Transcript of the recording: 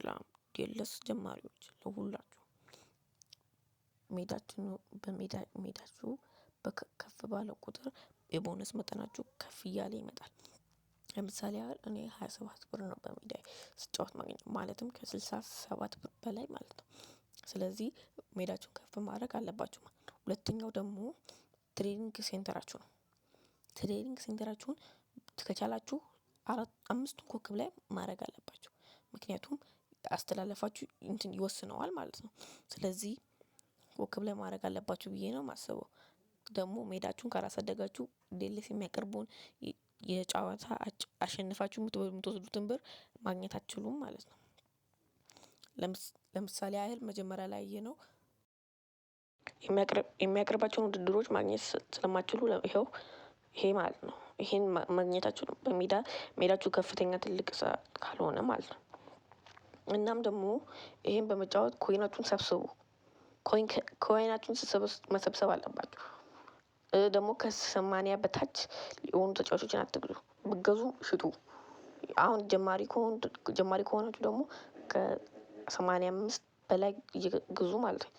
ሰላም ዴለስ ጀማሪዎች ለሁላችሁ ሜዳችሁ ከፍ ባለ ቁጥር የቦነስ መጠናችሁ ከፍ እያለ ይመጣል። ለምሳሌ ያህል እኔ 27 ብር ነው በሜዳዬ ስጫወት ማግኘት ማለትም ከ67 ብር በላይ ማለት ነው። ስለዚህ ሜዳችሁን ከፍ ማድረግ አለባችሁ ማለት ነው። ሁለተኛው ደግሞ ትሬኒንግ ሴንተራችሁ ነው። ትሬኒንግ ሴንተራችሁን ከቻላችሁ 5ቱን ኮከብ ላይ ማድረግ አለባችሁ። ምክንያቱም አስተላለፋችሁ ይወስነዋል ማለት ነው። ስለዚህ ኮከብ ላይ ማድረግ አለባችሁ ብዬ ነው የማስበው። ደግሞ ሜዳችሁን ካላሳደጋችሁ ዴልስ የሚያቀርበውን የጨዋታ አሸንፋችሁ የምትወስዱትን ብር ማግኘት አትችሉም ማለት ነው። ለምሳሌ ያህል መጀመሪያ ላይ ያየነው የሚያቀርባቸውን ውድድሮች ማግኘት ስለማትችሉ ይሄ ማለት ነው። ይሄን ማግኘታችሁ ነው ሜዳችሁ ከፍተኛ ትልቅ ካልሆነ ማለት ነው። እናም ደግሞ ይሄን በመጫወት ኮይናችሁን ሰብስቡ። ኮይናችሁን መሰብሰብ አለባችሁ። ደግሞ ከ80 በታች የሆኑ ተጫዋቾችን አትግዙ። ብትገዙ ሽጡ። አሁን ጀማሪ ከሆናችሁ ደግሞ ከ85 በላይ ግዙ ማለት ነው።